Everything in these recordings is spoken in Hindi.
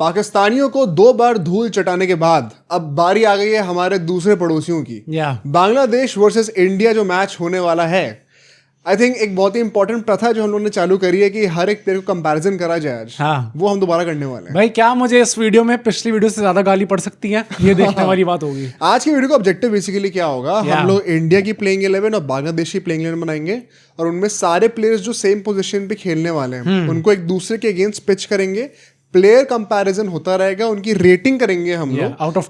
पाकिस्तानियों को 2 बार धूल चटाने के बाद अब बारी आ गई है हमारे दूसरे पड़ोसियों की। बांग्लादेश वर्सेस इंडिया जो मैच होने वाला है, आई थिंक एक बहुत ही इंपॉर्टेंट प्रथा जो हम लोगों ने चालू करी है कि हर एक प्लेयर को कंपैरिजन करा जाए आज। हाँ। वो हम दोबारा करने वाले हैं। भाई क्या मुझे इस वीडियो में पिछली वीडियो से ज्यादा गाली पड़ सकती है, ये देखने वाली बात होगी। आज की वीडियो का ऑब्जेक्टिव बेसिकली क्या होगा, हम लोग इंडिया की प्लेइंग 11 और बांग्लादेश की प्लेइंग 11 बनाएंगे और उनमें सारे प्लेयर्स जो सेम पोजीशन पे खेलने वाले हैं उनको एक दूसरे के अगेंस्ट पिच करेंगे। प्लेयर कंपैरिजन होता रहेगा, उनकी रेटिंग करेंगे हम लोग आउट ऑफ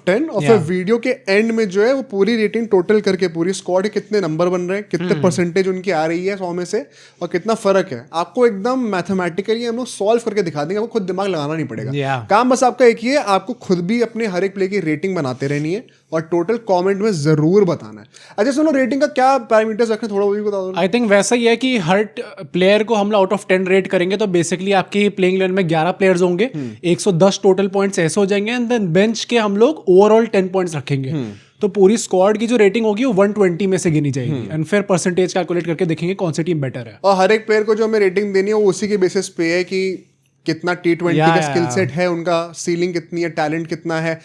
10 और फिर वीडियो के एंड में जो है वो पूरी रेटिंग टोटल करके पूरी स्क्वाड के कितने नंबर बन रहे हैं, कितने परसेंटेज उनकी आ रही है 100 में से और कितना फर्क है, आपको एकदम मैथमेटिकली हम लोग सॉल्व करके दिखा देंगे। आपको खुद दिमाग लगाना नहीं पड़ेगा। काम बस आपका एक ही है, आपको खुद भी अपने हर एक प्ले की रेटिंग बनाते रहनी है और टोटल कमेंट में जरूर बताना है। अच्छा सुनो, रेटिंग का क्या पैरामीटर्स रखने, थोड़ा वो भी बता दो। आई थिंक वैसा ही है कि हर प्लेयर को हम लोग आउट ऑफ 10 रेट करेंगे तो बेसिकली आपकी प्लेइंग 11 में 11 प्लेयर्स होंगे, 110 टोटल पॉइंट्स ऐसे हो जाएंगे एंड देन बेंच के हम लोग ओवरऑल 10 पॉइंट्स रखेंगे। तो पूरी स्क्वाड की जो रेटिंग होगी वो 120 में से गिनी जाएगी एंड फिर परसेंटेज कैलकुलेट करके देखेंगे कौन सी टीम बेटर है। और हर एक प्लेयर को जो हमें रेटिंग देनी है वो उसी के बेसिस पे है कि कितना T20 का स्किल सेट है, उनका सीलिंग कितनी है, टैलेंट कितना है।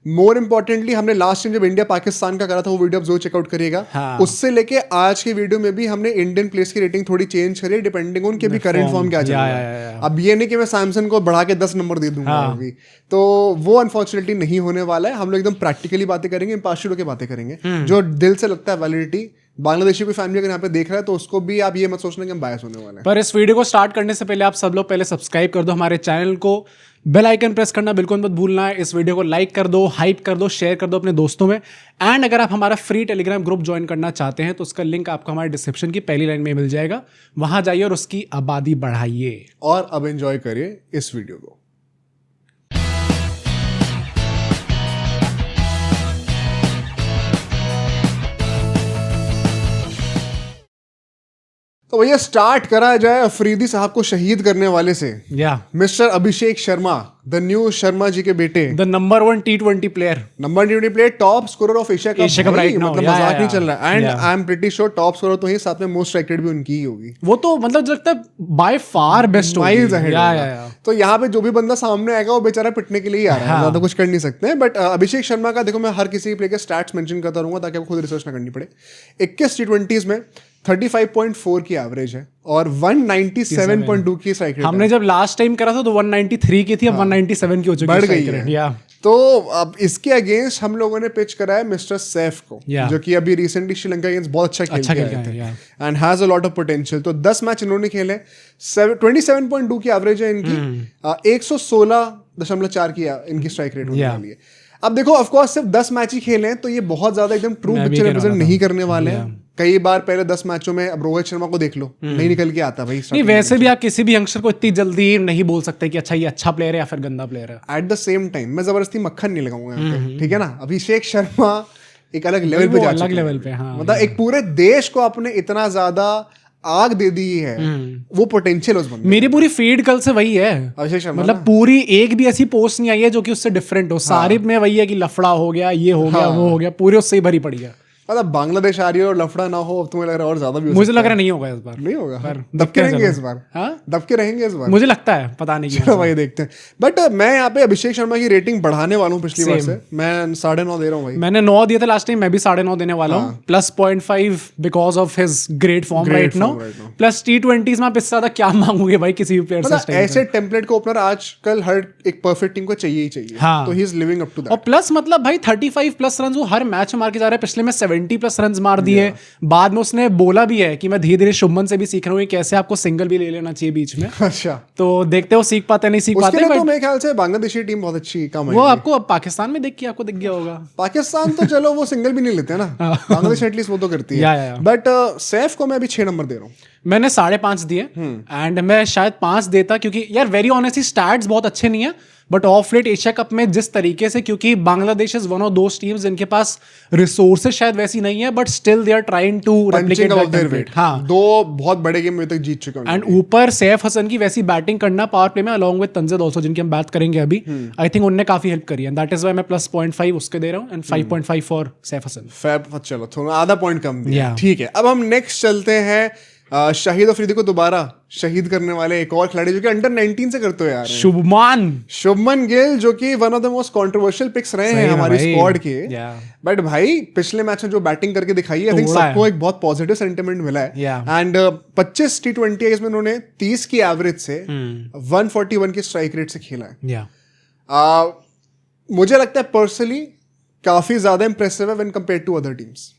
मोर इम्पोर्टेंटली हमने लास्ट टाइम जब इंडिया पाकिस्तान का करा था वो वीडियो आप जरूर चेकआउट करिएगा। उससे लेके आज की वीडियो में भी हमने इंडियन प्लेयर्स की रेटिंग थोड़ी चेंज करी है डिपेंडिंग ऑन के भी करंट फॉर्म क्या चल रहा है। अब ये नहीं कि मैं सैमसन को बढ़ा के 10 नंबर दे दूंगा अभी, तो वो अनफॉर्चुनेटली नहीं होने वाला है। हम लोग एकदम प्रैक्टिकली बातें करेंगे, इम्पार्शियल होकर बातें करेंगे, जो दिल से लगता है वैलिडिटी। बांग्लादेशी कोई फैमिली अगर यहाँ पे देख रहा है तो उसको भी आप ये मत सोचना कि हम बायस होने वाले हैं। पर इस वीडियो को स्टार्ट करने से पहले आप सब लोग पहले सब्सक्राइब कर दो हमारे चैनल को, बेल आइकन प्रेस करना बिल्कुल मत भूलना है। इस वीडियो को लाइक कर दो, हाइप कर दो, शेयर कर दो अपने दोस्तों में। एंड अगर आप हमारा फ्री टेलीग्राम ग्रुप ज्वाइन करना चाहते हैं तो उसका लिंक आपको हमारे डिस्क्रिप्शन की पहली लाइन में मिल जाएगा, वहां जाइए और उसकी आबादी बढ़ाइए। और अब एंजॉय करिए इस वीडियो को। तो भैया स्टार्ट करा जाए अफरीदी साहब को शहीद करने वाले से। Mister Abhishek Sharma, the new Sharma ji के बेटे, the number 1 T20 player, top scorer of Asia cup right now. मतलब मजाक नहीं चल रहा है। And I am pretty sure top scorer तो ही, साथ में मोस्ट स्ट्राइक रेट भी उनकी ही होगी। वो तो मतलब लगता है by far best, miles ahead. तो यहाँ पे जो भी बंदा सामने आएगा वो बेचारा पिटने के लिए ही आ रहा है, ज्यादा कुछ कर नहीं सकते हैं। बट अभिषेक शर्मा का देखो, मैं हर किसी प्लेयर के स्टैट्स मेंशन करता रहूंगा ताकि आपको खुद रिसर्च ना करनी पड़े। 21 T20s में 35.4 की एवरेज है और 197.2 की स्ट्राइक रेट। हमने जब लास्ट टाइम करा था तो 193 की थी, अब 197 की हो चुकी है, बढ़ गई है। तो अब इसके अगेंस्ट हम लोगों ने पिच करा है मिस्टर सैफ को, जो कि अभी रिसेंटली श्रीलंका अगेंस्ट बहुत अच्छा खेल के आए थे and has a lot of potential. तो 10 मैच इन्होंने खेले, 27.2 की एवरेज है इनकी, 116.4 की इनकी स्ट्राइक रेट होने वाली है। अब देखो ऑफ कोर्स सिर्फ 10 मैच ही खेले हैं तो ये बहुत ज्यादा एकदम ट्रू पिक्चर रिप्रेजेंट नहीं करने वाले हैं। कई बार पहले 10 मैचों में, अब रोहित शर्मा को देख लो, नहीं निकल के आता भाई। नहीं, वैसे भी आप किसी भी यंगस्टर को इतनी जल्दी नहीं बोल सकते कि अच्छा ये अच्छा प्लेयर है या फिर गंदा प्लेयर है। एट द सेम टाइम मैं जबरदस्ती मक्खन नहीं लगाऊंगा यहाँ पे, ठीक है ना। अभिषेक शर्मा एक अलग लेवल पे जा चुके हैं, अलग लेवल पे। मतलब एक पूरे देश को आपने इतना ज्यादा आग दे दी है, वो पोटेंशियल उस बंदे। मेरी पूरी फीड कल से वही है, मतलब पूरी एक भी ऐसी पोस्ट नहीं आई है जो कि उससे डिफरेंट हो। सारी में वही है कि लफड़ा हो गया, ये हो गया, वो हो गया, पूरे उससे ही भरी पड़ी है। मतलब बांग्लादेश आ रही है और लफड़ा ना हो, अब तुम्हें लग रहा है और ज्यादा भी मुझे लग रहा है नहीं होगा इस बार, नहीं होगा, दबके रहेंगे इस बार। दबके रहेंगे इस बार, मुझे लगता है, पता नहीं। चलो भाई देखते हैं। बट मैं यहाँ पे अभिषेक शर्मा की रेटिंग बढ़ाने वाला हूँ पिछली बार से। मैं 9.5 दे रहा हूँ भाई। मैंने 9 दिया था लास्ट टाइम, मैं भी 9.5 देने वाला हूँ, plus 0.5 because of his great form right now. Plus T20s में आप इससे ज्यादा क्या मांगोगे भाई किसी भी प्लेयर से। ऐसे टेम्पलेट को ओपनर आजकल हर एक परफेक्ट टीम को चाहिए ही चाहिए, तो he is living up to that. और प्लस मतलब भाई 35+ रन वो हर मैच में मार के जा रहा है। पिछले में 70+ रन मार दिए। बाद में उसने बोला भी है कि मैं धीरे धीरे शुभमन से भी सीख रहा हूँ कैसे आपको सिंगल भी ले लेना चाहिए बीच में। अच्छा, तो देखते हो सीख पाते नहीं सीख पाते। तो मेरे ख्याल से बांग्लादेशी टीम बहुत अच्छी काम है। वो आपको पाकिस्तान में देख के आपको दिख गया होगा। पाकिस्तान तो चलो वो सिंगल भी नहीं लेते ना, बांग्लादेश एटलीस्ट वो तो करती है। बट सैफ को मैं अभी 6 नंबर दे रहा हूँ। मैंने 5.5 दिए एंड मैं शायद 5 देता, क्योंकि यार वेरी ऑनेस्टली स्टैट्स बहुत अच्छे नहीं है, but of late Asia cup में जिस तरीके से, क्योंकि Bangladesh is one of those teams जिनके पास रिसोर्सेज शायद वैसी नहीं है, but still they are trying to replicate that. हाँ, 2 बहुत बड़े गेम में तक जीत चुके हैं। एंड ऊपर सैफ हसन की वैसी बैटिंग करना पावर प्ले में अलॉन्ग विद तंजीद ऑल्सो, जिनकी हम बात करेंगे अभी, आई थिंक उन्होंने काफी हेल्प करी है। दैट इज व्हाई मैं प्लस 0.5 उसके दे रहा हूँ एंड 5.5 फॉर सैफ हसन। चलो थोड़ा आधा पॉइंट कम दिया, ठीक है। अब हम नेक्स्ट चलते हैं शाहिद अफरीदी को दोबारा शहीद करने वाले एक और खिलाड़ी जो कि अंडर 19 से करते हो यार, शुभमन गिल, जो कि one of the most controversial picks रहे हैं हमारी स्क्वाड के। बट भाई पिछले मैच में जो बैटिंग करके दिखाई है, आई थिंक सबको एक बहुत पॉजिटिव सेंटिमेंट मिला है। एंड 25 T20 में उन्होंने 30 की एवरेज से 141 की स्ट्राइक रेट से खेला है। मुझे लगता है पर्सनली काफी ज्यादा इंप्रेसिव है when compare to other teams.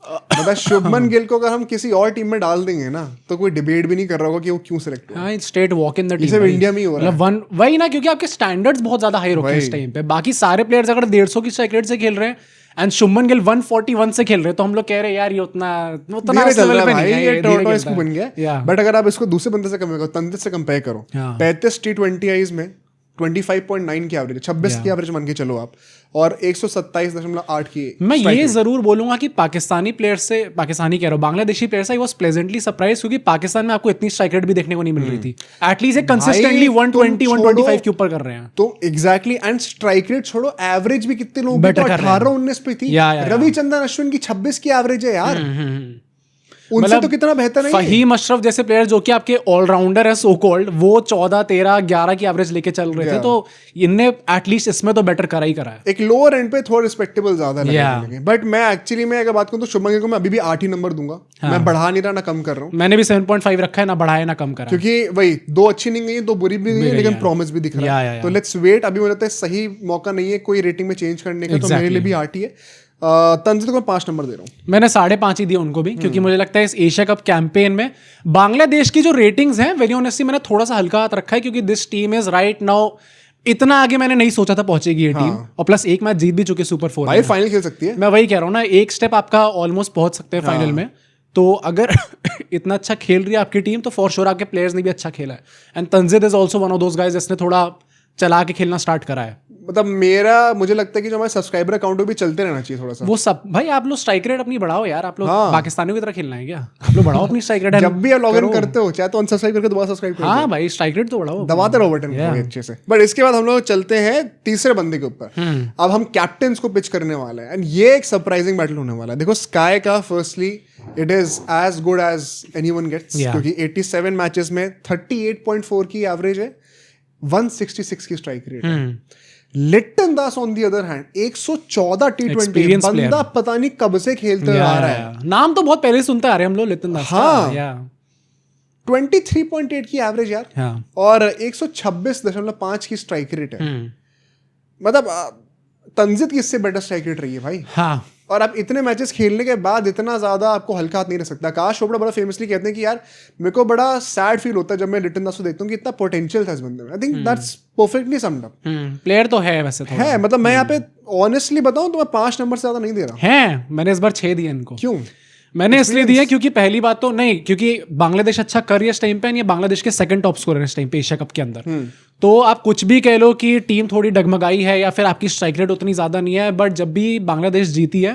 मतलब शुभमन गिल को अगर हम किसी और टीम में डाल देंगे ना, तो कोई डिबेट भी नहीं कर रहा होगा कि वो क्यों सिलेक्ट हुआ। हाँ, straight walk in the team. सिर्फ इंडिया में ही हो रहा है। वही ना, क्योंकि आपके स्टैंडर्ड्स बहुत ज्यादा हाई रखे हैं इस टाइम पे। बाकी सारे प्लेयर्स अगर 150 की स्ट्राइक रेट से खेल रहे हैं एंड शुभमन गिल 141 से खेल रहे हैं, तो हम लोग कह रहे हैं यार ये उतना चल रहा है भाई, ये टॉर्टोइस को बन गया। बट अगर आप इसको दूसरे बंदे से कंपेयर करो, तंजित से कंपेयर करो, 35 T20 में 25.9 की एवरेज, 26 की एवरेज मान के चलो आप, और 127.8 की। मैं ये जरूर बोलूंगा कि पाकिस्तानी प्लेयर से, पाकिस्तानी कह रहा हूँ, बांग्लादेशी प्लेयर से आई वाज प्लेजेंटली सरप्राइज, क्योंकि पाकिस्तान में आपको इतनी स्ट्राइक रेट भी देखने को नहीं मिल रही थी। एटलीस्ट एक कंसिस्टेंटली 120 125 के ऊपर कर रहे हैं। तो एग्जैक्टली, एंड स्ट्राइक रेट छोड़ो, एवरेज भी कितने लोग 18-19 पे थी। रविचंद्रन अश्विन की 26 की एवरेज है यार, उनसे तो कितना बेहतर है। फहीम अशरफ जैसे प्लेयर जो कि आपके ऑलराउंडर है सो कॉल्ड, वो 14, 13, 11 की एवरेज लेके चल रहे थे, तो इनने एटलीस्ट इसमें तो बेटर करा ही करा है। एक लोअर एंड पे थोड़ा रिस्पेक्टेबल ज्यादा लगे। बट मैं एक्चुअली में अगर बात करूं तो शुभमन गिल को मैं अभी भी 8 ही नंबर दूंगा। मैं बढ़ा नहीं रहा ना कम कर रहा हूं। मैंने भी 7.5 रखा है, ना बढ़ाया ना कम करा, क्योंकि वही 2 अच्छी नहीं गई, 2 बुरी भी नहीं है, लेकिन प्रॉमिस भी दिख रहा है। तो लेट्स वेट, अभी मुझे लगता है सही मौका नहीं है कोई रेटिंग में चेंज करने का, तो मेरे लिए भी 8 ही है। तंजित को मैं 5 नंबर दे रहा हूँ। मैंने 5.5 ही दिया उनको भी, क्योंकि मुझे लगता है इस एशिया कप कैंपेन में बांग्लादेश की जो रेटिंग्स हैं, वेरी ऑनेस्टली मैंने थोड़ा सा हल्का हाथ रखा है, क्योंकि this team is right now, इतना आगे मैंने नहीं सोचा था पहुंचेगी ये टीम। और प्लस एक मैच जीत भी चुके सुपर 4 भाई, फाइनल खेल सकती है। मैं वही कह रहा हूँ ना, एक स्टेप आपका ऑलमोस्ट पहुंच सकते हैं फाइनल में। तो अगर इतना अच्छा खेल रही है आपकी टीम, तो फॉर श्योर आपके प्लेयर्स ने भी अच्छा खेला है। And Tanzid is also one of those guys जिसने थोड़ा चला के खेलना स्टार्ट करा है। मतलब मुझे लगता है कि जो हमारे सब्सक्राइबर अकाउंट भी चलते रहना चाहिए थोड़ा सा। वो सब भाई, आप लोग स्ट्राइक रेट अपनी बढ़ाओ यार। आप लोग पाकिस्तानियों की तरह खेलना है क्या? आप लोग बढ़ाओ अपनी स्ट्राइक रेट। जब भी आप लॉग इन करते हो, चाहे तो अनसब्सक्राइब करके दोबारा सब्सक्राइब करो। हाँ भाई, स्ट्राइक रेट तो बढ़ाओ, दबाते रहो बटन को अच्छे से। बट इसके बाद हम लोग चलते हैं तीसरे बंदे के ऊपर। अब हम कैप्टन को पिच करने वाले हैं, एंड ये एक सरप्राइजिंग बैटल होने वाला है। देखो, स्काई का firstly it is as good as anyone gets, क्योंकि 87 मैचेस में 38.4 की एवरेज है, 166 की स्ट्राइक रेट है। Liton Das on the other hand 114 T20, बंदा पता नहीं कब से खेलते आ रहा है। नाम तो बहुत पहले सुनते आ रहे हैं हम लोग लिटन दास। हाँ, 23.8 की एवरेज यार, और 126.5 की स्ट्राइक रेट है। मतलब तंजिद की इससे बेटर स्ट्राइक रेट रही है भाई। हाँ, और आप इतने मैचेस खेलने के बाद इतना ज्यादा आपको हल्का हाथ नहीं रह सकता। आकाश चोपड़ा बड़ा फेमसली कहते हैं कि यार मेरे को बड़ा सैड फील होता है जब मैं लिटन दास को देखता हूँ कि इतना पोटेंशियल था इस बंदे में। I think that's perfectly summed up. Player तो है वैसे, तो है। मतलब मैं यहाँ पे ऑनेस्टली बताऊं तो मैं 5 नंबर से ज्यादा नहीं दे रहा है। मैंने इस बार 6 दिए इनको। क्यों? मैंने इसलिए दिया क्योंकि पहली बात तो नहीं, क्योंकि बांग्लादेश अच्छा कर रही है इस टाइम पे, ये बांग्लादेश के सेकंड टॉप स्कोरर है इस टाइम पे एशिया कप के अंदर। तो आप कुछ भी कह लो कि टीम थोड़ी डगमगाई है या फिर आपकी स्ट्राइक रेट उतनी ज्यादा नहीं है, बट जब भी बांग्लादेश जीती है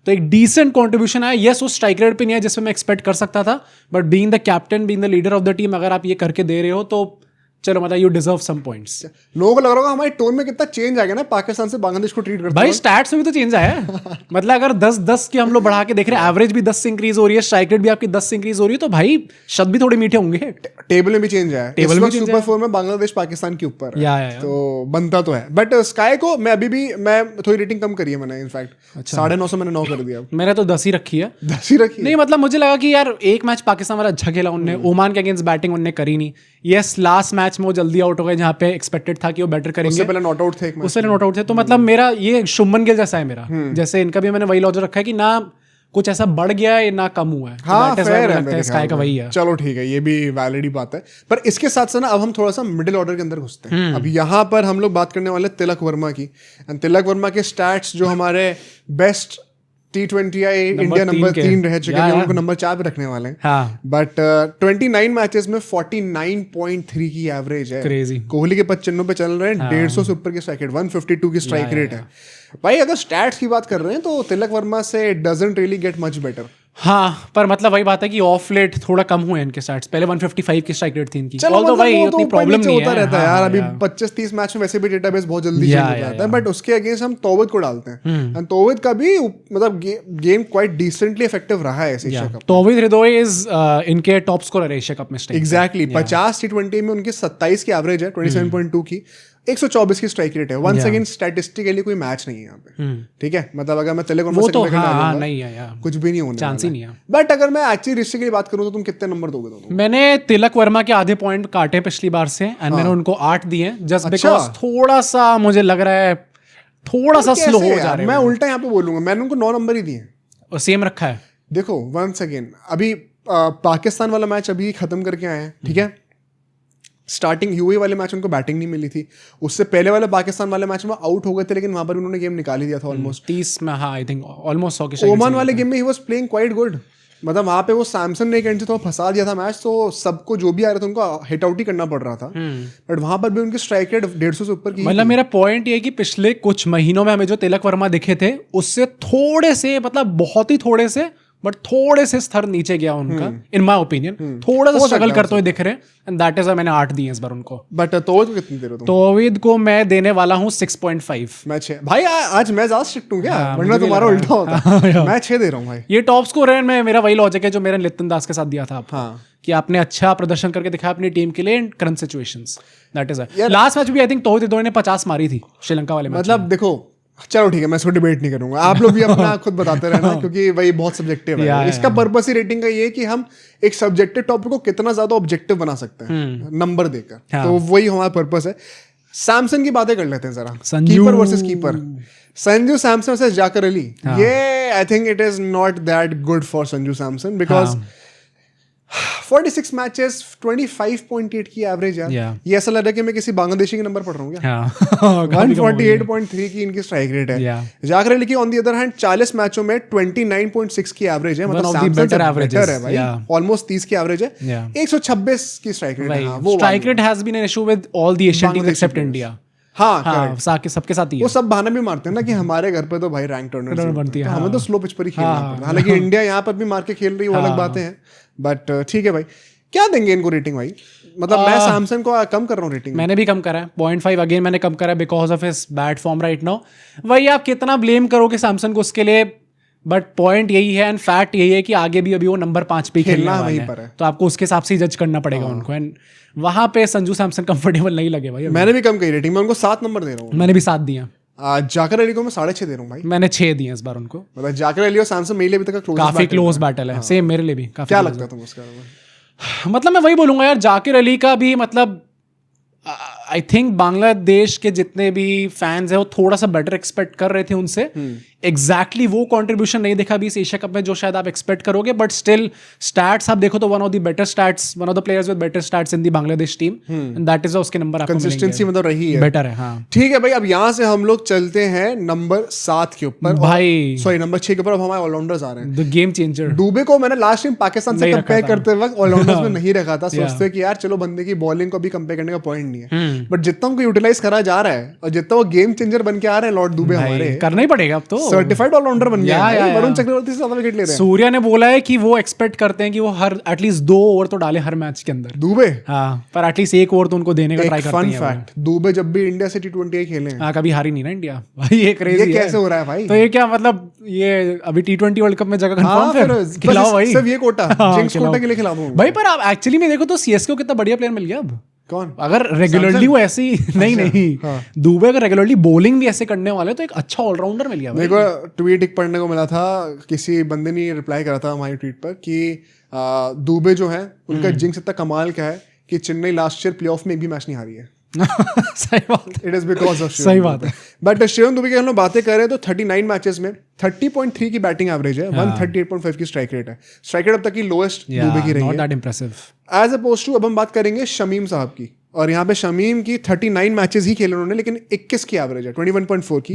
तो एक डिसेंट कंट्रीब्यूशन आया। यस, उस स्ट्राइक रेट पे नहीं है जिसमें मैं एक्सपेक्ट कर सकता था, but being the captain, being the leader of the team, अगर आप ये करके दे रहे हो तो चलो, मतलब यू डिजर्व सम पॉइंट्स। लोगों को लग रहा होगा हमारे टोन में कितना चेंज आ गया ना पाकिस्तान से बांग्लादेश को ट्रीट करते भाई, स्टैट्स में भी तो चेंज आया है। मतलब अगर 10-10 की हम लोग बढ़ा के देख रहे हैं, एवरेज भी 10 से इंक्रीज हो रही है, स्ट्राइक रेट भी आपकी 10 से इंक्रीज हो रही है, तो भाई शब्द भी थोड़े मीठे होंगे। टेबल में भी चेंज आया, टेबल में सुपर 4 में बांग्लादेश पाकिस्तान के ऊपर है, तो बनता तो है। बट स्काई को मैं अभी भी थोड़ी रेटिंग कम करी है मैंने, इनफैक्ट 9.5 मैंने 9 कर दिया। मैंने तो 10 ही रखी है। 10 ही रखी नहीं, मतलब मुझे लगा कि यार एक मैच पाकिस्तान वाला अच्छा खेला उनने, ओमान के अगेंस्ट बैटिंग उनने करी नहीं। यस, लास्ट मैच में वो जल्दी आउट हो गए जहाँ पे एक्सपेक्टेड था कि वो बेटर करेंगे। उससे पहले नॉट आउट थे, उससे नॉट आउट थे। तो मतलब मेरा ये शुभमन गिल जैसा है मेरा, जैसे इनका भी मैंने वही लॉजिक रखा है कि ना कुछ ऐसा बढ़ गया है ना कम हुआ है। हाँ, फेयर है, स्काई का वही है। चलो ठीक है, ये भी वैलिड ही बात है। पर इसके साथ साथ ना अब हम थोड़ा सा मिडिल ऑर्डर के अंदर घुसते हैं। अब यहाँ पर हम लोग बात करने वाले तिलक वर्मा की। एंड तिलक वर्मा के स्टैट्स जो हमारे बेस्ट T20 या इंडिया नंबर 3 रह चुके हैं, उनको नंबर 4 पे रखने वाले हैं। बट 29 मैचेस में 49.3 की एवरेज है। क्रेजी। कोहली के 55 पे चल रहे हैं, 150 से ऊपर की स्ट्राइक रेट, 152 की स्ट्राइक रेट है। भाई अगर स्टैट्स की बात कर रहे हैं तो तिलक वर्मा से doesn't really get much better. हाँ, पर मतलब वही बात है कि ऑफ लेट थोड़ा कम हुए इनके स्टैट्स। पहले 155 की स्ट्राइक रेट थी इनकी। चलो Although मतलब भाई वो उतनी तो प्रॉब्लम नहीं होता है। रहता है हाँ, यार। अभी yeah. 25-30 मैच में वैसे भी डेटाबेस बहुत जल्दी चेंज Yeah, हो yeah, जाता है, बट उसके अगेंस्ट हम तौबत को डालते हैं एंड तौबत का भी मतलब गेम क्वाइट डिसेंटली इफेक्टिव रहा है एशिया कप। तौहीद रिदोई इज इनके टॉप स्कोरर एशिया कप में। एग्जैक्टली 50 T20 में उनकी 27 की एवरेज है, 27.2 की, 124 की स्ट्राइक रेट है। वंस अगेन स्टैटिस्टिकली कोई मैच नहीं है यहाँ पे, ठीक है। मतलब अगर मैं तेलुगु वो तो हाँ नहीं है यार, कुछ भी नहीं होने चांस ही नहीं है। बट अगर मैं एक्चुअली रिश्ते की बात करूँ तो तुम कितने नंबर दोगे दोनों? मैंने तिलक वर्मा के आधे पॉइंट काटे पिछली बार से एंड मैंने उनको 8 दिए, जस्ट अच्छा। बिकॉज थोड़ा सा मुझे लग रहा है थोड़ा सा स्लो हो जा रहे मैं उल्टा यहाँ पे बोलूंगा, मैंने उनको 9 नंबर ही दिए हैं। सेम रखा है। देखो वंस अगेन अभी पाकिस्तान वाला मैच अभी खत्म करके आए हैं, ठीक है। स्टार्टिंग यूएई वाले मैच उनको बैटिंग नहीं मिली थी, उससे पहले वाले पाकिस्तान वाले मैच में आउट हो गए थे, लेकिन वहां पर उन्होंने गेम निकाल ही दिया था ऑलमोस्ट 30 में। हाँ आई थिंक ऑलमोस्ट 100 की। ओमान वाले गेम में he was playing quite good. मतलब वहां पे वो सैमसन ने एक एंड से तो फंसा दिया था मैच, तो सबको जो भी आ रहा था उनको हिट आउट ही करना पड़ रहा था, बट वहां पर भी उनकी स्ट्राइक रेट 150 से ऊपर की। मतलब मेरा पॉइंट ये है कि पिछले कुछ महीनों में हमें जो तिलक वर्मा दिखे थे उससे थोड़े से, मतलब बहुत ही थोड़े से, बट थोड़े से स्तर नीचे गया उनका, इन माय ओपिनियन। थोड़ा सा स्ट्रगल करते हुए दिख रहे हैं एंड दैट इज मैंने 8 दिए इस बार उनको। बट तौहीद को कितनी दे रहे हो तुम? तौहीद को मैं देने वाला हूँ 6.5। मैं 6 भाई। आज मैं ज्यादा स्ट्रिक्ट हूँ क्या? हाँ, वरना मुझे भी तुम्हारा लग उल्टा रहा होता है। मैं 6 दे रहा हूँ भाई। ये टॉप स्कोर है, मैं मेरा वही लॉजिक है जो मेरे लितन दास के साथ दिया था आपको, हाँ। कि आपने अच्छा प्रदर्शन करके दिखाया अपनी टीम के लिए in current situations. That is last match भी आई थिंक तौहीद ने 50 मारी थी श्रीलंका वाले मैच। मतलब देखो चलो ठीक है, मैं इसको डिबेट नहीं करूंगा, आप लोग भी अपना खुद बताते रहना, क्योंकि वही बहुत सब्जेक्टिव है। इसका पर्पस ही रेटिंग का ये है कि हम एक सब्जेक्टिव टॉपिक को कितना ज्यादा ऑब्जेक्टिव बना सकते हैं नंबर देकर, तो वही हमारा पर्पस है। सैमसन की बातें कर लेते हैं जरा, keeper versus keeper. Sanju Samson versus Zakir Ali, ये I think it is not that good for Sanju Samson, because 46 matches 25.8 की एवरेज है। ये ऐसा लग रहा है कि मैं किसी बांग्लादेशी के नंबर पढ़ रहा हूँ क्या। 148.3 की इनकी स्ट्राइक रेट है। जाकिर अली की ऑन द अदर हैंड 40 मैचों में 29.6 की एवरेज है, मतलब सैमसन से बेटर है भाई, ऑलमोस्ट 30 की एवरेज है। 126 की स्ट्राइक रेट है। वो strike rate has been an issue with all the Asian teams except India. हाँ, सबके साथ ही वो सब बहाना भी मारते हैं ना कि हमारे घर पे तो भाई रैंक टर्नर बनती है, तो हमें तो स्लो पिच पर ही खेलना पड़ता है। हालांकि इंडिया यहाँ पर भी मार के खेल रही है, वो अलग बातें हैं, बट ठीक है भाई। क्या देंगे इनको रेटिंग भाई? मतलब मैं सैमसन को कम कर रहा हूँ रेटिंग। मैंने भी कम करा है 0.5 अगेन मैंने कम करा है because of his bad form right now. वही आप कितना ब्लेम करोगे सैमसन को उसके लिए, बट पॉइंट यही है एंड फैक्ट यही है कि आगे भी अभी वो नंबर 5 पे खेलना वहीं पर है, तो आपको उसके हिसाब से ही जज करना पड़ेगा उनको। एंड वहां पे संजू सैमसन कंफर्टेबल नहीं लगे भाई। मैंने भी कम की रेटिंग, मैं उनको 7 नंबर दे रहा हूँ। मैंने भी 7 दिया। जाकिर अली को मैं 6.5 दे रहा हूँ भाई। मैंने 6 दिए इस बार उनको। मतलब जाकिर अली और सैमसन मेरे लिए अभी तक काफी क्लोज बैटल है। सेम मेरे लिए भी काफी। क्या लगता है तुम उसका? मतलब मैं वही बोलूंगा यार, जाकिर अली का भी मतलब आई थिंक बांग्लादेश के जितने भी फैंस हैं वो थोड़ा सा बेटर एक्सपेक्ट कर रहे थे उनसे। एग्जैक्टली वो कंट्रीब्यूशन नहीं देखा अभी इस एशिया कप में जो शायद आप एक्सपेक्ट करोगे, बट स्टिल स्टैट्स आप देखो तो one of the better stats, one of the players with better stats in the Bangladesh team, and that is उसके नंबर आपको मिलेंगे। कंसिस्टेंसी मतलब रही है, बेटर है। हाँ ठीक है भाई। अब यहाँ से हम लोग चलते हैं नंबर 7 के ऊपर भाई, सॉरी नंबर 6 के ऊपर। अब हमारे ऑलराउंडर्स आ रहे हैं। The game changer. दुबे को मैंने लास्ट टाइम पाकिस्तान से कंपेयर करते वक्त ऑलराउंडर्स में नहीं रखा था, सोचते कि यार चलो बंदे की बॉलिंग को भी कंपेयर करने का पॉइंट नहीं है, बट जितना उनको यूटिलाइज करा जा रहा है और जितना वो गेम चेंजर बन के आ रहे हैं लॉर्ड दुबे, हमारे करना ही पड़ेगा अब तो। सर्टिफाइड ऑलराउंडर बन गया है, वरुण चक्रवर्ती से ज्यादा विकेट ले रहे हैं। सूर्या ने बोला है कि वो एक्सपेक्ट करते हैं कि वो हर एटलीस्ट 2 ओवर तो डाले हर मैच के अंदर। दुबे हाँ, पर एटलीस्ट 1 ओवर तो उनको देने का ट्राई करते हैं। फन फैक्ट, दुबे जब भी इंडिया से T20 खेले हाँ, कभी हारी नहीं ना इंडिया भाई। ये क्रेजी है। ये कैसे हो रहा है भाई? तो ये क्या मतलब, ये अभी T20 वर्ल्ड कप में जगह कंफर्म फिर खिलाओ भाई। सिर्फ ये कोटा, जिंक्स कोटा के लिए खिला दूं भाई। पर आप एक्चुअली में देखो तो सीएसके को कितना बढ़िया प्लेयर मिल गया अब। कौन? अगर रेगुलरली वो ऐसी नहीं दुबे अगर रेगुलरली बॉलिंग भी ऐसे करने वाले तो एक अच्छा ऑलराउंडर मिल गया। मेरे को ट्वीट एक पढ़ने को मिला था, किसी बंदे ने रिप्लाई करा था हमारी ट्वीट पर कि दुबे जो है उनका जिंक्स इतना कमाल का है कि चेन्नई लास्ट ईयर प्लेऑफ में एक भी मैच नहीं हारी है। सही बात है। इट इज बिकॉज ऑफ सही बात है। बट शिवम दुबे की हम लोग बातें कर रहे हैं तो 39 मैचेस में 30.3 की बैटिंग एवरेज है, 138.5 की स्ट्राइक रेट है। स्ट्राइक रेट अब तक की लोएस्ट दुबे की रही है। Not that impressive as oppose to अब हम बात करेंगे शमीम साहब की, और यहाँ पे शमीम की 39 मैचेस ही खेले उन्होंने, लेकिन 21 की एवरेज है, 21.4 की,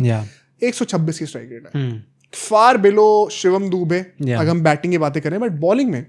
126 की स्ट्राइक रेट है। फार बिलो शिवम दुबे अगर हम बैटिंग की बातें करें, बट बॉलिंग में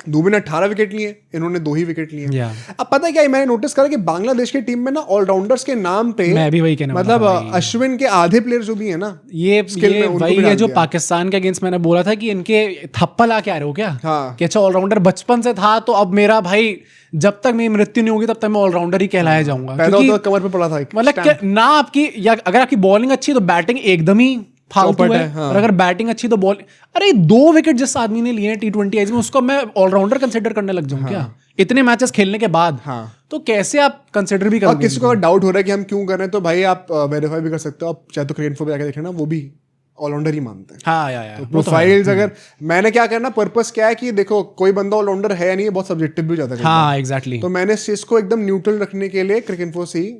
दुबे ने 18 विकेट लिए, इन्होंने 2 ही विकेट लिए। Yeah. अब पता है क्या है, मैंने नोटिस करा कि बांग्लादेश की टीम में ना ऑलराउंडर्स के नाम पे, मैं भी वही कहने वाला मतलब था भाई। अश्विन के आधे प्लेयर जो भी है ना, ये skill में उनको वही भी है डाल जो दिया। पाकिस्तान के अगेंस्ट मैंने बोला था कि इनके थप्पा ला के आ रहे हो क्या, हाँ। कि अच्छा ऑलराउंडर बचपन से था तो अब मेरा भाई जब तक मेरी मृत्यु नहीं होगी तब तक मैं ऑलराउंडर ही कहलाया जाऊंगा। पैदा क्योंकि होता कमर पे पड़ा था एक मतलब stamp। ना आपकी, या अगर आपकी बॉलिंग अच्छी है तो बैटिंग एकदम ही फालतू चौपट है, है, हाँ। और अगर बैटिंग अच्छी तो बॉल, अरे 2 विकेट जिस आदमी ने लिए हैं T20 में, उसको मैं ऑलराउंडर कंसिडर करने लग जाऊं क्या इतने मैचेस खेलने के बाद? हाँ। तो कैसे आप कंसिडर भी और करोगे? किसी को अगर डाउट हो रहा है कि हम क्यों कर रहे हैं, तो भाई आप वेरीफाई भी कर सकते हो, आप चाहे तो क्रिकेट पे जाके देख लेना, वो भी ऑलराउंडर ही मानते हैं। हाँ या वो तो है। प्रोफाइल्स अगर मैंने क्या करना, पर्पस क्या है कि देखो कोई बंदा ऑलराउंडर है या नहीं, ये बहुत सब्जेक्टिव भी हो जाता है कई बार। हाँ एग्जैक्टली। तो मैंने इस चीज को एकदम न्यूट्रल रखने के लिए क्रिकेट से ही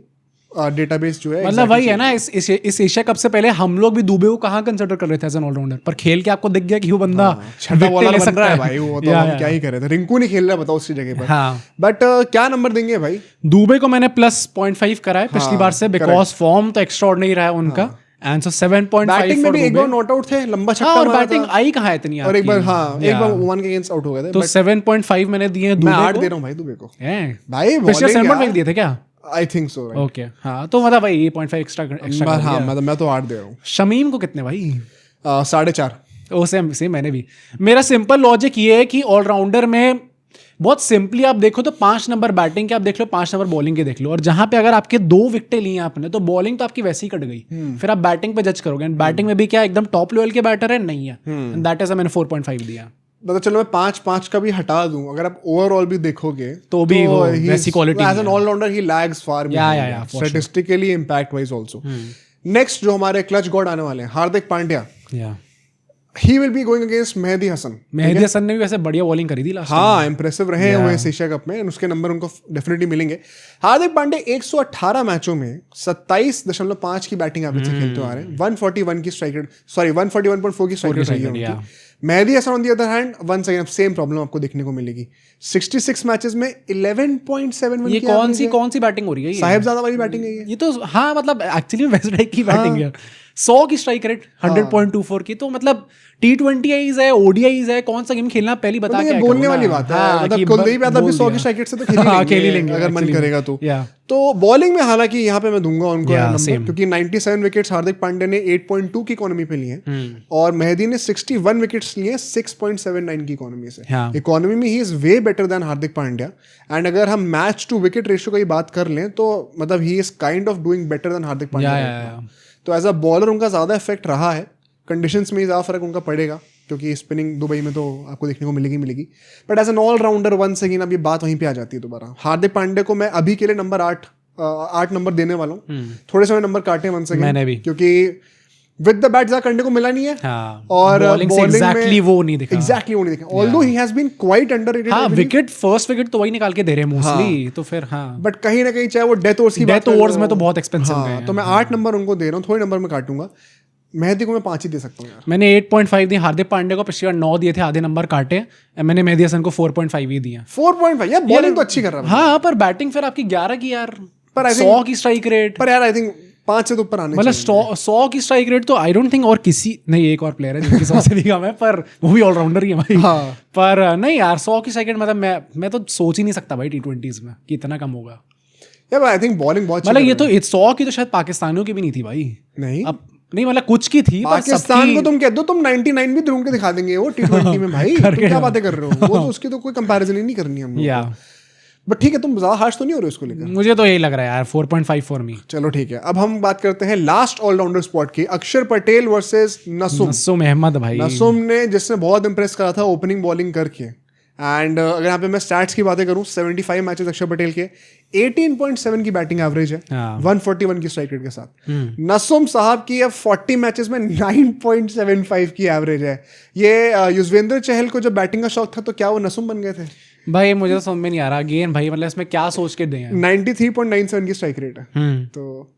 डेटाबेस जो है मतलब वही है ना, इस एशिया कप से पहले हम लोग भी दुबे को कहाँ कंसिडर कर रहे थे एज एन ऑलराउंडर, पर खेल के आपको दिख गया कि वो बंदा छठा विकेट बॉलर ले बन सकता रहा है है भाई, वो तो हम क्या ही कर रहे थे। रिंकू नहीं खेल रहा, बताओ उसकी जगह पर। हाँ। बट क्या नंबर देंगे भाई? दुबे को मैंने +0.5 करा है पिछली बार से, बिकॉज फॉर्म तो एक्स्ट्राऑर्डिनरी रहा है उनका, एंड सो 7.5 बैटिंग में भी एक बार नॉट आउट थे, लंबा छक्का और मारा बैटिंग था, आई कहाँ है इतनी और एक बार आपकी? एक बार 1 के अगेंस्ट आउट हो गए थे। तो 7.5 मैंने दिए हैं मैं दुबे 8 को। दे रहा हूँ भाई दुबे को। हैं? भाई पिछले 7.5 दिए थे क्या? I think so. ओके हाँ, तो मतलब भाई 0.5 एक्स्ट्रा हाँ मतलब मैं तो 8 दे रहा हूँ। शमीम को कितने भाई? 4.5। ओ सेम मैंने भी। मेरा सिंपल लॉजिक ये है कि ऑलराउंडर में बहुत सिंपली आप देखो तो 5 नंबर बैटिंग के आप देख लो, 5 नंबर बॉलिंग के देख लो, और जहां पे अगर आपके 2 विकेटें लिए आपने तो बॉलिंग तो आपकी वैसी ही कट गई, फिर आप बैटिंग पे जज करोगे, एंड बैटिंग में भी क्या एकदम टॉप लेवल के बैटर है नहीं है, एंड दैट इज मैंने 4.5 दिया। मतलब चलो मैं 5 का भी हटा दूं, अगर आप ओवरऑल भी देखोगे तो भी वो वैसी quality as an allrounder he lags far Yeah, for sure. Statistically impact wise also. Next जो हमारे क्लच गॉड आने वाले हैं, हार्दिक पांड्या, या he will be going against Mehidy Hasan. Mehidy Hasan ने भी वैसे बढ़िया बॉलिंग करी थी लास्ट हाँ इंप्रेसिव रहे हुए इस एशिया कप में, उसके नंबर उनको डेफिनेटली मिलेंगे। हार्दिक पांड्या 118 मैचों में 27.5 की बैटिंग एवरेज से खेलते आ रहे हैं, 141 की स्ट्राइक रेट, सॉरी 141.4 की स्ट्राइक रेट रही है उनकी। Mehidy Hasan on the other hand, once again same problem आपको देखने को मिलेगी, 66 मैचेस में 11.7 ये कौन सी बैटिंग हो रही है? साहिबजादा वाली बैटिंग है ये तो हाँ, मतलब एक्चुअली वेस्ट डाइक की बैटिंग है। 100 की स्ट्राइक रेट, 100.24 की, तो मतलब T20 है, ODIs है, कौन सा गेम खेलना पहले बता के बोलने वाली बात है। मतलब कुलदीप यादव भी 100 की स्ट्राइक रेट से तो खेल ही लेंगे अगर मन करेगा तो। तो बॉलिंग में हालांकि यहाँ पे मैं दूंगा उनको नंबर, क्योंकि 97 विकेट्स हार्दिक पांड्या ने 8.2 की इकोनॉमी पे लिए, और मेहदी ने 61 विकेट्स लिए 6.79 की इकोनॉमी से। इकोनॉमी में he is way better then Hardik Pandya, and अगर हम मैच टू विकेट रेशियो की बात कर लें तो मतलब he is kind of doing better then Hardik Pandya. तो एज अ बॉलर उनका ज्यादा इफेक्ट रहा है, कंडीशंस में ज्यादा फर्क उनका पड़ेगा, क्योंकि स्पिनिंग दुबई में तो आपको देखने को मिलेगी। But as an allrounder once again अब ये बात वहीं पे आ जाती है दोबारा। हार्दिक पांड्या को मैं अभी के लिए नंबर 8 नंबर देने वाला हूँ। थोड़े समय नंबर काटे वंस अगेन, मैंने भी, क्योंकि विद द बैट ज्यादा करने को मिला नहीं है। हाँ, और बॉलिंग से एग्जैक्टली वो नहीं दिखा। Although he has been quite underrated. हाँ, फर्स्ट विकेट तो वही निकाल के दे रहे हैं मोस्टली, तो फिर हाँ, बट कहीं ना कहीं चाहे वो डेथ ओवर्स में तो बहुत एक्सपेंसिव है। तो मैं 8 नंबर उनको दे रहा हूँ, थोड़े नंबर में काटूंगा। मेहदी को मैं 5 ही दे सकता हूँ यार। मैंने 8.5 दिए हार्दिक पांड्या को, पिछली बार 9 दिए थे, आधे नंबर काटे, मैंने मेहदी हसन को 4.5 ही दिया। 4.5 यार, बॉलिंग तो अच्छी कर रहा है। हाँ, पर बैटिंग फिर आपकी 11 की यार, पर 100 की स्ट्राइक रेट, पर यार आई थिंक 5 से तो ऊपर आने मतलब 100 की स्ट्राइक रेट तो आई डोंट थिंक और किसी नहीं, एक और प्लेयर है जिनकी 100 से भी कम है, पर वो भी ऑलराउंडर ही है भाई। हाँ। पर नहीं यार, 100 की स्ट्राइक रेट मतलब मैं तो सोच ही नहीं सकता भाई T20s में कि इतना कम होगा यार। आई थिंक बॉलिंग बहुत मतलब ये तो 100 की तो शायद पाकिस्तानियों की भी नहीं थी भाई। नहीं अब नहीं, मतलब कुछ की थी, पाकिस्तान को तुम कह दो, तुम 99 भी ढूंढ के दिखा देंगे वो T20 में भाई। तुम क्या बातें कर रहे हो? वो तो उसकी तो कोई कंपैरिजन ही नहीं करनी हमने। बट ठीक है, तुम ज्यादा हार्श तो नहीं हो रहे उसको लेकर? मुझे तो यही लग रहा है यार, 4.5 फॉर मी। चलो ठीक है, अब हम बात करते हैं लास्ट ऑलराउंडर स्पॉट की, अक्षर पटेल वर्सेस नसूम अहमद भाई। नसूम ने जिसने बहुत इंप्रेस करा था ओपनिंग बॉलिंग करके, एंड अगर यहाँ पे मैं स्टैट्स की बातें करूं, 75 मैचेस अक्षर पटेल के, 18.7 की बैटिंग एवरेज है, 141 की स्ट्राइक रेट के साथ। नसूम साहब की अब 40 मैचेस में 9.75 की एवरेज है। ये युजवेंद्र चहल को जब बैटिंग का शौक था तो क्या वो नसूम बन गए थे भाई? मुझे तो समझ में नहीं आ रहा अगेन भाई, मतलब इसमें क्या सोच के दें। 93.97 की स्ट्राइक रेट है। तो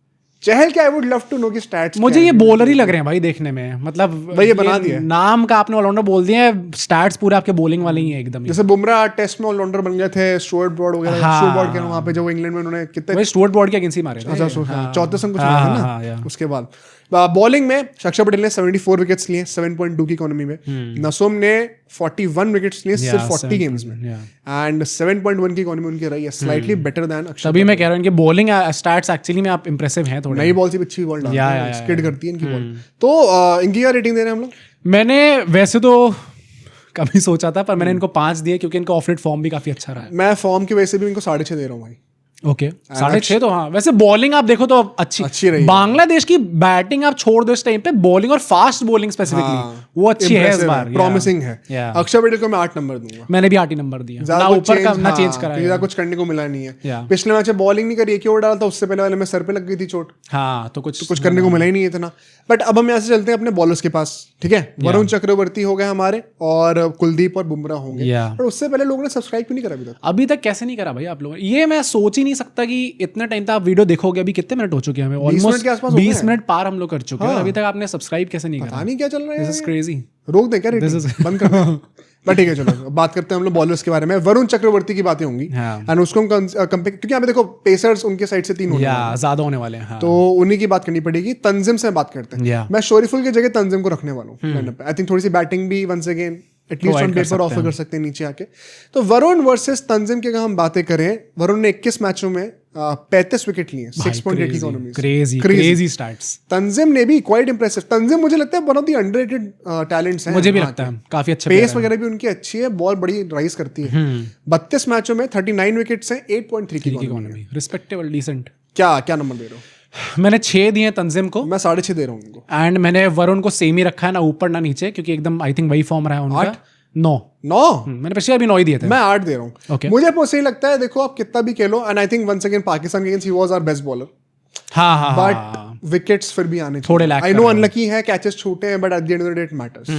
चहल के I would love to know की स्टैट्स। मुझे ये बॉलर ही लग रहे हैं भाई देखने में, मतलब भाई ये बना दिया नाम का आपने ऑलराउंडर बोल दिया है, स्टैट्स पूरे आपके बॉलिंग वाले ही हैं एकदम ही। जैसे बुमराह टेस्ट में ऑलराउंडर बन गए थे, स्टुअर्ट ब्रॉड वगैरह, स्टुअर्ट ब्रॉड के वहां पे जो इंग्लैंड में उन्होंने कितने, भाई स्टुअर्ट ब्रॉड के अगेंस्ट ही मारे थे। अच्छा, चौथे संग कुछ मारा था ना। उसके बाद बॉलिंग में अक्षर पटेल ने 74 विकेट्स लिए 7.2 की इकोनॉमी में, नसोम ने 41 विकेट्स लिए सिर्फ 40 गेम्स में, एंड 7.1 की इकोनॉमी उनकी रही है, स्लाइटली बेटर देन अक्षर। तभी मैं कह रहा हूं इनके बॉलिंग स्टैट्स एक्चुअली में आप इंप्रेसिव हैं थोड़े। नई बॉल से अच्छी बॉल डालती है, स्किड करती है इनकी बॉल। तो इनकी क्या रेटिंग दे रहे हैं हम लोग? मैंने वैसे तो कम ही सोचा था, पर मैंने इनको 5 दिए क्योंकि इनका ऑफ लेट फॉर्म भी काफी अच्छा रहा है। मैं फॉर्म की वजह से भी इनको 6.5 दे रहा हूँ भाई। ओके 6.5 तो हाँ, वैसे बॉलिंग आप देखो तो अच्छी रही। बांग्लादेश की बैटिंग आप छोड़ दो इस टाइम पे, बॉलिंग और फास्ट बॉलिंग स्पेसिफिकली वो अच्छी है इस बार, प्रॉमिसिंग है। अक्षर पटेल को मैं 8 नंबर दूंगा। मैंने भी 8 ही नंबर दिया, ना ऊपर का ना चेंज करा, ज्यादा कुछ करने को मिला नहीं है। पिछले मैच में बॉलिंग नहीं करी, एक ही ओवर डाला था, उससे पहले वाले में सर पे लग गई थी चोट। हाँ, तो कुछ करने को मिला ही नहीं इतना। बट अब हम यहाँ से चलते हैं अपने बॉलर्स के पास, ठीक है। वरुण चक्रवर्ती हो गए हमारे, और कुलदीप और बुमराह होंगे। पर उससे पहले लोगों ने सब्सक्राइब क्यों नहीं करा अभी तक? कैसे नहीं करा भाई आप लोगों ने? ये मैं सोच ही नहीं सकता कि इतना टाइम तक आप वीडियो देखोगे। अभी कितने मिनट हो चुके हैं हमें? ऑलमोस्ट 20 मिनट पार हम लोग कर चुके हैं, अभी तक आपने सब्सक्राइब कैसे नहीं करा? पता नहीं क्या चल रहा है, दिस इज क्रेजी। रोक दें क्या रेटिंग? बंद कर दें? बट ठीक है, चलो बात करते हैं हम लोग बॉलर्स के बारे में। वरुण चक्रवर्ती की बातें होंगी, एंड उसको हम कंपेयर, क्योंकि यहाँ पे देखो पेसर्स उनके साइड से 3 होने वाले, ज्यादा होने वाले हैं, तो उन्हीं की बात करनी पड़ेगी। तंजिम से बात करते हैं। मैं शोरीफुल की जगह तंजिम को रखने वाला हूँ। आई थिंक थोड़ी सी बैटिंग भी once again at least on paper offer कर सकते हैं नीचे आके। तो वरुण वर्सेस तंजिम की अगर हम बातें करें, वरुण ने 21 मैचों में 35 विकेट लिए, 6.8 की इकोनॉमी, क्रेजी स्टैट्स। तंजिम ने भी क्वाइट इंप्रेसिव। तंजिम मुझे लगता है one of the underrated talents हैं, मुझे भी लगता है काफी अच्छा। पेस वगैरह भी उनकी अच्छी है, बॉल बड़ी राइज करती है। 32 मैचों में 39 विकेट्स हैं, 8.3 की इकोनॉमी, रिस्पेक्टेबल, डिसेंट। क्या नंबर दे रहे हो? मैंने 6 दिए तंजिम को, मैं 6.5 दे रहा हूँ इनको, एंड मैंने वरुण को सेम ही रखा है, ना ऊपर ना नीचे, क्योंकि एकदम आई थिंक वही फॉर्म रहा है उनका। 9 मैंने पिछले अभी 9 ही दिए थे। मैं 8 दे रहा हूँ। मुझे सही लगता है, देखो आप कितना भी खेलो, and I think once again Pakistan के against he was our best bowler. हाँ, बट विकेट्स फिर भी आने थोड़े लैक, आई नो अनलकी है, कैचेस छूटे हैं, but at the end of the day it matters.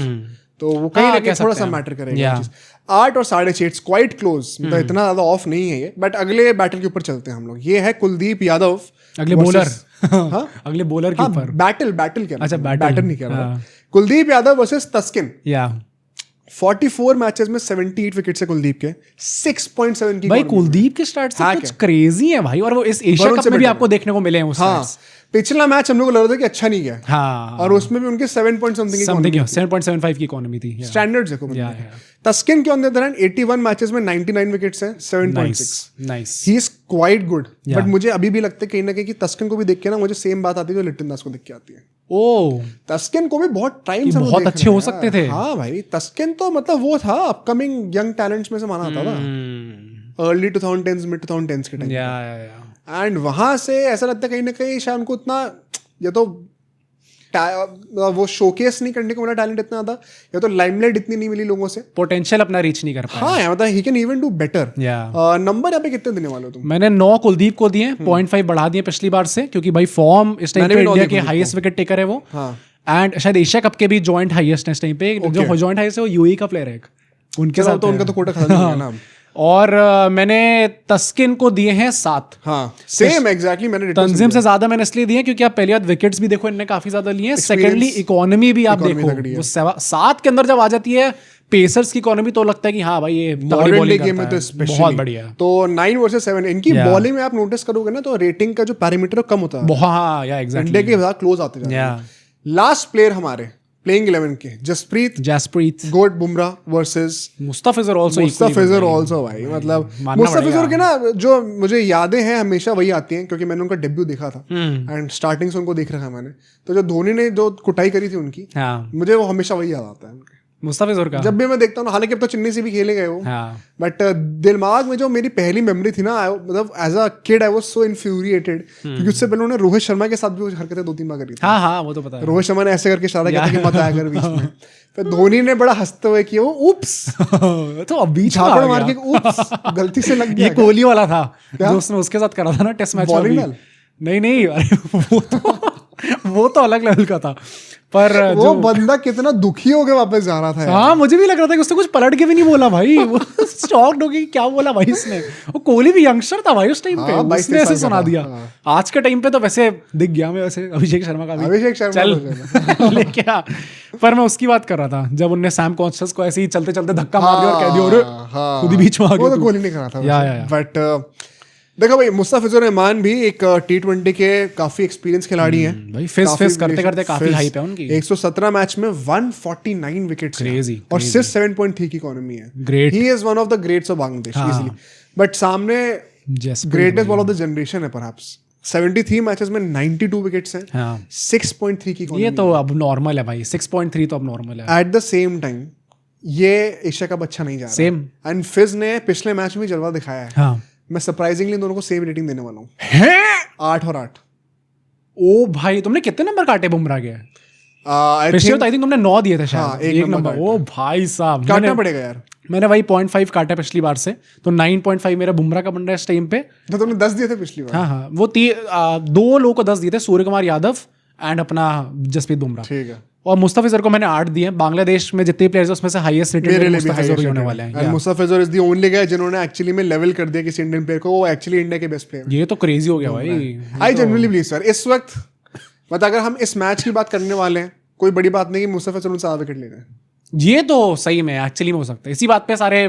तो वो कहीं ना कहीं थोड़ा सा मैटर करेगा। 8 और 6.5 क्वाइट क्लोज, मतलब इतना ज्यादा ऑफ नहीं है ये। बट अगले बैटल के ऊपर चलते हैं हम लोग। ये है कुलदीप यादव, अगले बॉलर। हाँ, अगले बॉलर के ऊपर बैटल क्या, अच्छा बैटर नहीं कह रहा। हाँ। कुलदीप यादव वर्सेस तस्किन, 44 मैचेस में 78 विकेट्स है कुलदीप के, 6.7 की। भाई कुलदीप के स्टार्ट से कुछ क्रेजी है भाई, और वो इस एशिया कप में भी आपको देखने को मिले हैं उस स्टार्ट्स। पिछला मैच हम लोग को लग रहा था कि अच्छा नहीं गया, हाँ, और उसमें भी उनके 7.75 की इकोनॉमी थी। स्टैंडर्ड्स देखो। तस्किन के on the other hand 81 matches में 99 विकेट्स हैं, 7.6। Nice, he is quite good. But मुझे अभी भी लगता है कहीं ना कहीं कि तस्किन को भी देख के ना मुझे सेम बात आती है जो लिटन दास को देख के आती है। तस्किन को भी बहुत टाइम से बहुत अच्छे हो सकते थे। हाँ भाई, तस्किन तो मतलब वो था अपकमिंग यंग टैलेंट्स में से माना जाता था, अर्ली 2010s मिड 2010s के टाइम। एंड वहां से ऐसा लगता है कहीं ना कहीं शायद उनको उतना, या तो वो शोकेस नहीं करने को मिला टैलेंट इतना ज्यादा, या तो लाइमलाइट इतनी नहीं मिली लोगों से, पोटेंशियल अपना रीच नहीं कर पाया। हाँ, मतलब he can even do better. Number यहाँ पे कितने देने वाले हो तुम? मैंने 9 कुलदीप को दिए, 0.5 बढ़ा दिए पिछली बार से, क्योंकि भाई फॉर्म इस टाइम पे इंडिया के हाईएस्ट विकेट टेकर है वो, एंड शायद एशिया कप के भी जॉइंट हाईएस्ट है इस टाइम पे। जो जॉइंट हाईएस्ट है वो यूएई का प्लेयर है उनके साथ, तो उनका तो कोटा खत्म हो गया ना। और मैंने तस्किन को दिए हैं 7। हाँ, सेम एग्जैक्टली। मैंने तंजीम से ज्यादा मैंने इसलिए दिए क्योंकि आप पहली बात विकेट्स भी देखो इनने काफी ज्यादा लिए हैं, सेकेंडली इकोनॉमी भी आप देखो वो 7 के अंदर जब आ जाती है पेसर्स की इकोनॉमी, तो लगता है कि हाँ भाई ये मॉडर्न गेम में तो बहुत बढ़िया। तो 9 वर्सेस 7 इनकी बॉलिंग में आप नोटिस करोगे ना, तो रेटिंग का जो पैरामीटर कम होता है, हाँ या एग्जैक्टली, इंडिया के साथ क्लोज आते जाते हैं। लास्ट प्लेयर हमारे प्लेइंग 11 के, जसप्रीत गोट बुमराह वर्सेस मुस्तफिजुर आल्सो भाई, मतलब मुस्तफिजुर के ना जो मुझे यादें हैं हमेशा वही आती हैं, क्योंकि मैंने उनका डेब्यू देखा था एंड स्टार्टिंग से उनको देख रखा है मैंने। तो जो धोनी ने जो कुटाई करी थी उनकी, मुझे वो हमेशा वही याद आता है मुस्तफिजुर का, जब भी मैं देखता हूँ। हालांकि अब तो चेन्नई से भी खेले गए वो, बट दिमाग में जो मेरी पहली मेमोरी थी ना, मतलब as a kid I was so infuriated, क्योंकि उससे पहले उन्होंने रोहित शर्मा के साथ भी हरकतें 2-3 बार करी थी। हाँ, वो तो पता है। रोहित शर्मा ने ऐसे करके इशारा किया था कि मत आया कर बीच में, फिर धोनी ने बड़ा हंसते हुए किया वो उप्स, तो अब बीच झापड़ मार के उप्स गलती से लग गया। ये कोहली वाला था जो उसने उसके साथ करा था ना टेस्ट मैच में। नहीं, अरे वो तो अलग लेवल का था, पर वो बंदा कितना दुखी हो गया वापस जा रहा था यार। हाँ मुझे भी लग रहा था कि उसने कुछ पलट के भी नहीं बोला भाई। वो शॉक्ड हो गया कि क्या बोला भाई इसने। वो कोहली भी यंगस्टर था भाई उस टाइम पे, हाँ, 22 उसने ऐसे साल का सुना था, दिया। हाँ। आज के टाइम पे तो वैसे दिख गया मैं वैसे अभिषेक शर्मा का भी, अभिषेक शर्मा चल तो लेके आ। पर मैं उसकी बात कर रहा था जब उनने सैम कॉन्शियस को ऐसे ही चलते चलते धक्का मार दिया और कह दिया अरे खुद ही बीच में आ वो गया तो तू। कोहली ने करा था या। बट देखो भाई, मुस्तफिजुर रहमान भी एक T20 के काफी एक्सपीरियंस खिलाड़ी हैं भाई फेस करते करते काफी हाइप है उनकी। 117 मैच में 149 विकेट्स Crazy, और सिर्फ 7.3 की इकोनॉमी है। Great. He is one of the greats of Bangladesh easily. But सामने greatest bowler of the generation है परहैप्स। 73 मैचेस में 92 विकेट्स हैं, हाँ 6.3 की इकोनॉमी। ये तो अब नॉर्मल है भाई, 6.3 तो अब नॉर्मल है। एट द सेम टाइम ये एशिया कप अच्छा नहीं जा रहा। सेम। एंड फिज ने पिछले मैच में जलवा दिखाया है। हाँ मैं सरप्राइजिंगली दोनों को सेम रेटिंग देने वाला हूँ, है 8 और 8। ओ भाई तुमने कितने नंबर काटे बुमराह के? आई पिछले थिंक आई थिंक तुमने 9 दिए थे हाँ, शायद। एक एक नंबर नंबर। ओ भाई साहब काटना पड़ेगा यार। मैंने वही 0.5 काटा पिछली बार से, तो 9.5 मेरा बुमराह का बन रहा है इस टाइम पे। तो तुमने 10 दिए थे पिछली बार। हाँ हाँ वो 2 लोगों को 10 दिए थे, सूर्य कुमार यादव एंड अपना जसप्रीत बुमराह। ठीक है। और मुस्तफिजर को मैंने 8 दिए। बांग्लादेश में जितने प्लेयर्स उसमें से हाईएस्ट मेरे रेटेड लिए भी मुस्तफिजर ही होने वाले हैं। And Mustafizur is the only guy जिन्होंने एक्चुअली में लेवल कर दिया किसी इंडियन प्लेयर को। वो एक्चुअली इंडिया के बेस्ट प्लेयर। ये तो क्रेजी हो गया भाई। आई जनरली बिलीव सर इस वक्त मतलब अगर हम इस मैच की बात करने वाले हैं, कोई बड़ी बात नहीं कि मुस्तफिजुर उनसे 7 विकेट ले रहे हैं। ये तो सही में एक्चुअली में हो सकता है। इसी बात पे सारे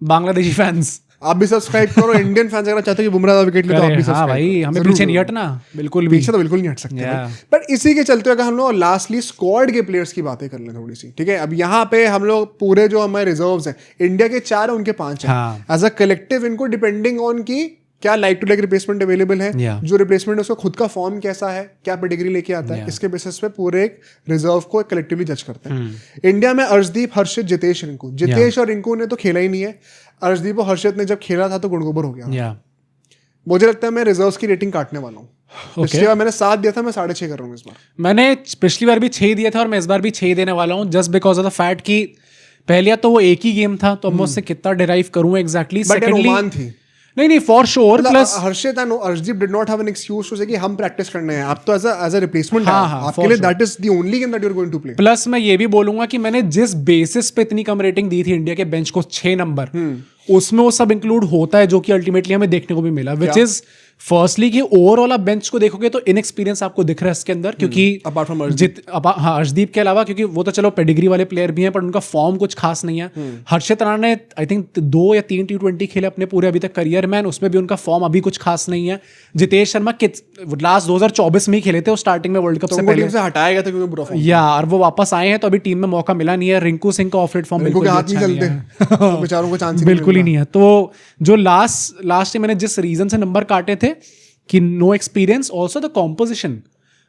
बांग्लादेशी फैंस आप भी सब्सक्राइब करो। इंडियन फैंस अगर चाहते हो कि बुमराह विकेट ले तो आप भी हाँ सब्सक्राइब भाई करो। हमें जरूर पीछे नहीं करो। हटना बिल्कुल भी। पीछे तो बिल्कुल नहीं हट सकते Yeah. बट इसी के चलते अगर हम लोग लास्टली स्क्वाड के प्लेयर्स की बातें कर लें थोड़ी सी, ठीक है। अब यहाँ पे हम लोग पूरे जो हमारे रिजर्व्स हैं, इंडिया के 4 है, उनके 5 हैं। हाँ। एज अ कलेक्टिव इनको डिपेंडिंग ऑन की क्या like to like replacement available है, Yeah. जो रिप्लेसमेंट है उसका खुद का फॉर्म कैसा है, क्या पेडिग्री लेके आता है, Yeah. इसके बेसिस पे पूरे एक रिजर्व को कलेक्टिवली जज करते हैं। इंडिया में अर्शदीप, हर्षित, जितेश, रिंकू। जितेश और रिंकू ने तो खेला ही नहीं है। अर्शदीप और हर्षित ने जब खेला था तो गुड़गोबर हो गया। या मुझे लगता है मैं रिजर्व्स की रेटिंग काटने वाला हूँ। पिछली बार मैंने 7 दिया था, मैं 6.5 कर रहा हूँ इस बार। मैंने पिछली बार भी 6 दिए थे और मैं इस बार भी 6 देने वाला हूँ, just because of the fact कि पहले तो वो एक ही गेम था, तो अब मैं उससे कितना डिराइव करूँ एग्जैक्टली। बट ओमान थी। नहीं for sure. Plus Harshit and Arshdeep did not have an excuse to say कि हम प्रैक्टिस करने हैं। आप तो एज अ रिप्लेसमेंट हाँ, है, हाँ, आपके for लिए sure. That is the only game that you are going to play. Plus मैं ये भी बोलूंगा कि मैंने जिस बेसिस पे इतनी कम रेटिंग दी थी इंडिया के बेंच को 6 नंबर, उसमें वो सब इंक्लूड होता है जो कि अल्टीमेटली हमें देखने को भी मिला, विच इज फर्स्टली कि ओवरऑल आप बेंच को देखोगे तो इनएक्सपीरियंस आपको दिख रहा है इसके अंदर, क्योंकि अपार्ट फ्रॉम हाँ अर्शदीप के अलावा, क्योंकि वो तो चलो पेडिग्री वाले प्लेयर भी हैं पर उनका फॉर्म कुछ खास नहीं है। हर्षित राणा ने आई थिंक 2 या 3 T20 खेले अपने पूरे अभी तक करियर में, उसमें भी उनका फॉर्म अभी कुछ खास नहीं है। जितेश शर्मा लास्ट 2024 में ही खेले थे, वो स्टार्टिंग में वर्ल्ड कप से पहले से हटाया गया था क्योंकि बुरा फॉर्म। यार वो वापस आए हैं तो अभी टीम में मौका मिला नहीं है। रिंकू सिंह का ऑफ रेट फॉर्म इनको बिल्कुल के भी हाथ नहीं अच्छा नहीं चलते, है। तो बेचारों को चांस बिल्कुल ही नहीं है। तो जो लास्ट टाइम मैंने जिस रीजन से नंबर काटे थे कि no experience, also the composition.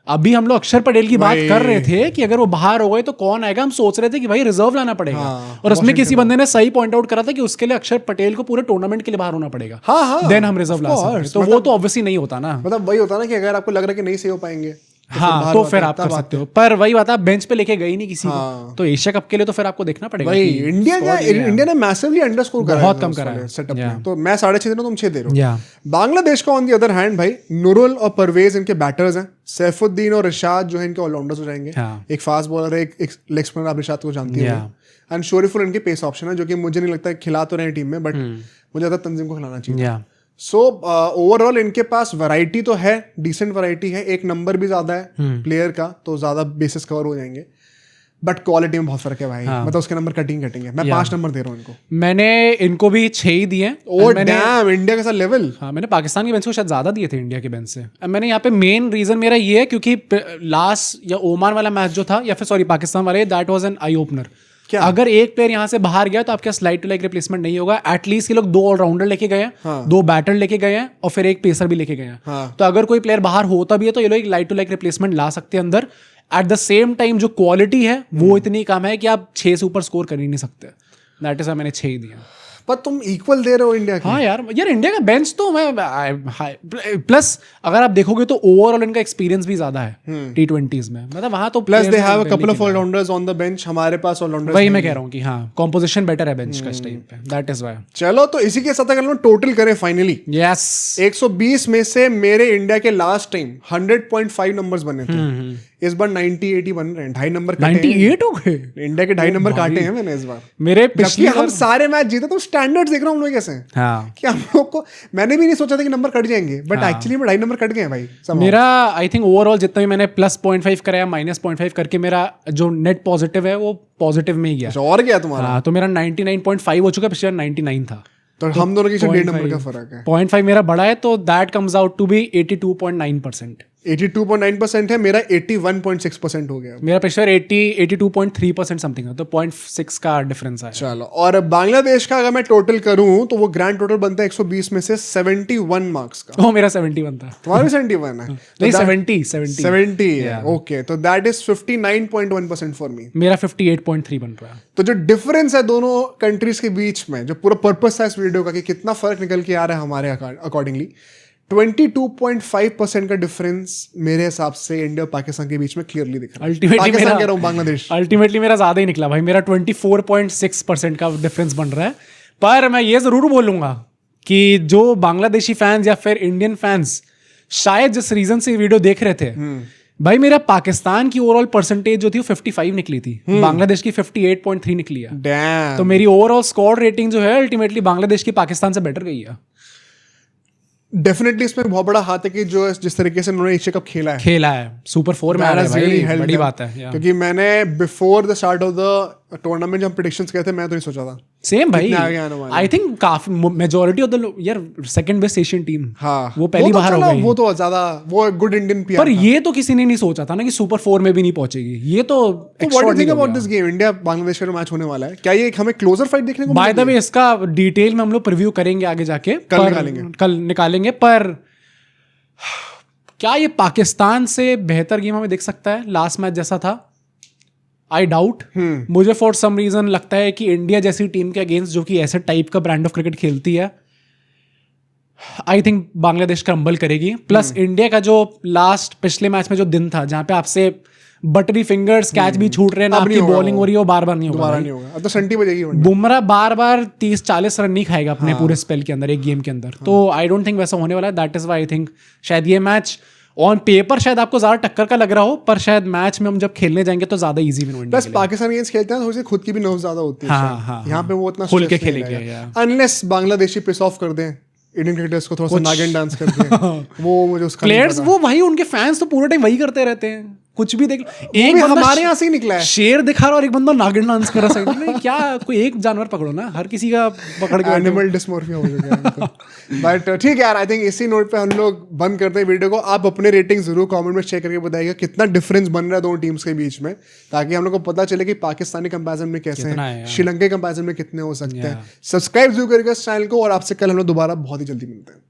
अभी हम लोग अक्षर पटेल की बात कर रहे थे कि अगर वो बाहर हो गए तो कौन आएगा, हम सोच रहे थे कि भाई रिजर्व लाना पड़ेगा। हाँ, और उसमें किसी बंदे ने सही पॉइंट आउट करा था कि उसके लिए अक्षर पटेल को पूरे टूर्नामेंट के लिए बाहर होना पड़ेगा। हाँ, देन हम रिजर्व ला सकते हैं। तो वो तो ऑब्वियसली नहीं होता ना। मतलब वही होता ना कि अगर आपको लग रहा है कि नहीं सही हो पाएंगे हाँ तो फिर आप कर सकते हो, पर वही बात है, आप बेंच पे लेके गए ही नहीं किसी को, तो एशिया कप के लिए तो फिर आपको देखना पड़ेगा। भाई इंडिया ने मैसिवली अंडरस्कोर करा बहुत कम करा है सेटअप में। तो मैं 6.5 दे रहा हूं, तुम 6 दे रहे हो। Yeah. बांग्लादेश का ऑन द अदर हैंड भाई नूरुल और परवेज इनके बैटर्स हैं। सैफुद्दीन और रिशाद जो है इनके ऑलराउंडर्स हो जाएंगे। हाँ. एक फास्ट बॉलर है, एक लेग स्पिनर, आप रिशाद को जानती हो। एंड शोरिफुल इनके पेस ऑप्शन है, जो कि मुझे नहीं लगता खिला तो रहे टीम में, बट मुझे लगता है तंजीम को खिलाना चाहिए। सो ओवरऑल इनके पास वैरायटी तो है, डिसेंट वैरायटी है, एक नंबर भी ज्यादा है प्लेयर का, तो ज्यादा बेसिस कवर हो जाएंगे। बट क्वालिटी में बहुत फर्क है भाई। मतलब उसके नंबर कटिंग है। मैं 5 नंबर दे रहा हूँ इनको। मैंने इनको भी 6 ही दिए। डैम, इंडिया के साथ लेवल। हाँ मैंने पाकिस्तान के बेंच को शायद ज्यादा दिए थे इंडिया के बेंच से। मैंने यहाँ पे मेन रीजन मेरा ये है क्योंकि लास्ट या ओमान वाला मैच जो था, या फिर सॉरी पाकिस्तान वाले, that was an eye opener. अगर एक प्लेयर यहाँ से बाहर गया तो आपके स्लाइड टू लाइक रिप्लेसमेंट नहीं होगा। एटलीस्ट ये लोग 2 ऑलराउंडर लेके गए हैं, 2 बैटर लेके गए हैं और फिर एक पेसर भी लेके गए हैं। तो अगर कोई प्लेयर बाहर होता भी है तो ये लोग एक लाइट टू लाइक रिप्लेसमेंट ला सकते हैं अंदर। एट द सेम टाइम जो क्वालिटी है वो इतनी कम है कि आप 6 से ऊपर स्कोर कर ही नहीं सकते। दैट इज मैंने 6 ही दिया। पर तुम इक्वल दे रहे हो इंडिया की। हाँ यार इंडिया का बेंच तो मैं प्लस अगर आप देखोगे तो ओवरऑल इनका एक्सपीरियंस भी ज्यादा है T20s में, मतलब वहां तो प्लस दे players हैव ने अ कपल ऑफ खेला है। ऑलराउंडर्स ऑन द बेंच, हमारे पास ऑलराउंडर्स वही मैं कह रहा हूँ कि हाँ कॉम्पोजिशन बेटर है बेंच का इस टाइम पे, दैट इज व्हाई। चलो तो इसी के साथ अगर हम टोटल करें फाइनली, यस 120 में से मेरे इंडिया के लास्ट टाइम 100.5 नंबर्स बने थे, इस बार 90-80 बन रहे हैं, 2.5 नंबर काटे हैं। 98 हो गए इंडिया के 2.5 नंबर काटे हैं मैंने इस बार, मेरे जबकि पिछली हम सारे मैच जीते। तो स्टैंडर्ड्स देख रहा हूँ हम लोग कैसे हैं हाँ कि हम लोग को, मैंने भी नहीं सोचा था कि नंबर कट जाएंगे, बट एक्चुअली में 2.5 नंबर कट गए हैं भाई somehow। मेरा आई थिंक ओवरऑल जितना भी मैंने प्लस 0.5 कराया माइनस 0.5 करके मेरा जो नेट पॉजिटिव है वो पॉजिटिव में ही गया। अच्छा, और क्या तुम्हारा? हाँ तो मेरा 99.5 हो चुका है, पिछले 99 था, तो हम दोनों की 1.5 नंबर का फर्क है, 0.5 मेरा बड़ा है, तो that comes out to be 82.9%। 82.9% है, मेरा 81.6% हो गया। मेरा पिछले 82.3% समथिंग है, तो 0.6 का डिफरेंस है। चलो, और बांग्लादेश का अगर मैं टोटल करूं तो वो ग्रैंड टोटल बनता है 120 में से 71 मार्क्स का। वो मेरा 71 था। तुम्हारा 71 है? नहीं 70 है, ओके, तो दैट इज 59.1% फॉर मी। मेरा 58.3 बन रहा है। तो जो डिफरेंस है दोनों कंट्रीज के बीच में, जो पूरा पर्पस था इस वीडियो का कि कितना फर्क निकल के आ रहा है हमारे अकॉर्डिंगली, 22.5% का डिफरेंस मेरे हिसाब से इंडिया और पाकिस्तान के बीच में क्लियरली दिख रहा है। पाकिस्तान कह रहा हूं, बांग्लादेश। अल्टीमेटली मेरा ज्यादा ही निकला भाई, मेरा 24.6% का डिफरेंस बन रहा है। पर मैं ये जरूर बोलूंगा कि जो बांग्लादेशी फैंस या फिर इंडियन फैंस शायद जिस रीजन से वीडियो देख रहे थे, भाई मेरा पाकिस्तान की ओवरऑल परसेंटेज जो थी वो 55 निकली थी, बांग्लादेश की 58.3 निकली है। Damn. तो मेरी ओवरऑल स्कोर रेटिंग जो है अल्टीमेटली बांग्लादेश की पाकिस्तान से बेटर गई है। डेफिनेटली इसमें बहुत बड़ा हाथ है कि जो जिस तरीके से उन्होंने एशिया कप खेला है, सुपर 4 में आ रहा है भाई, बड़ी बात है। क्योंकि मैंने before the start of the tournament जब प्रेडिक्शंस किए थे, मैं तो नहीं सोचा था सेम भाई। आगे आने वाला आई थिंक काफी मेजॉरिटी ऑफ द यार सेकंड बेस्ट एशियन टीम, हाँ, वो पहली बार हो गई। वो तो ज्यादा वो गुड इंडियन पीआर पर ये तो किसी ने नहीं सोचा था ना कि सुपर 4 में भी नहीं पहुंचेगी। ये तो what do you think about this game? India Bangladesh का मैच होने वाला है, क्या ये हमें क्लोजर फाइट देखने को बाय द वे इसका डिटेल में हम लोग प्रीव्यू करेंगे आगे जाके, कल निकालेंगे। पर क्या ये पाकिस्तान से बेहतर गेम हमें दिख सकता है लास्ट मैच जैसा था? I doubt. मुझे फॉर सम रीजन लगता है कि इंडिया जैसी टीम के अगेंस्ट जो कि ऐसे टाइप का ब्रांड ऑफ क्रिकेट खेलती है, आई थिंक बांग्लादेश क्रम्बल करेगी। प्लस इंडिया का जो लास्ट पिछले मैच में जो दिन था जहां पे आपसे बटरी फिंगर्स कैच भी छूट रहे हैं ना, आपकी बॉलिंग हो रही है, वो बार बार नहीं होगा। अब तो संटी बजेगी। बुमराह बार बार 30-40 रन नहीं खाएगा अपने पूरे स्पेल के अंदर, एक गेम के अंदर। तो आई डोंट थिंक वैसा होने वाला है। That is why I think शायद ये मैच ऑन पेपर शायद आपको ज्यादा टक्कर का लग रहा हो, पर शायद मैच में हम जब खेलने जाएंगे तो ज्यादा इजी विन होने। प्लस पाकिस्तान अगेंस्ट खेलते हैं तो खुद की भी नर्व ज्यादा होती है। यहाँ पे वो इतना खुल के खेलेंगे, अनलेस बांग्लादेशी पिस ऑफ कर दें इंडियन क्रिकेटर्स को, थोड़ा सा नागिन डांस करके वो मुझे उसका प्लेयर्स, वो भाई उनके फैंस तो पूरे टाइम वही करते रहते हैं, कुछ भी देख। एक बंदा हमारे यहाँ से ही निकला है, शेर दिखा रहा और एक बंदा नागिन डांस कर रहा है। क्या कोई एक जानवर पकड़ो ना, हर किसी का पकड़ के एनिमल डिस्मोर्फिया हो चुका है। बट ठीक है यार, आई थिंक इसी नोट पे हम लोग बंद करते हैं वीडियो को। आप अपने रेटिंग जरूर कमेंट में शेयर करके बताइएगा कितना डिफरेंस बन रहा है दोनों टीम्स के बीच में, ताकि हम लोग को पता चले कि पाकिस्तानी कंपैरिजन में कैसे हैं, श्रीलंका कंपैरिजन में कितने हो सकते हैं। सब्सक्राइब जरूर करिएगा इस चैनल को, और आपसे कल हम लोग दोबारा बहुत ही जल्दी मिलते हैं।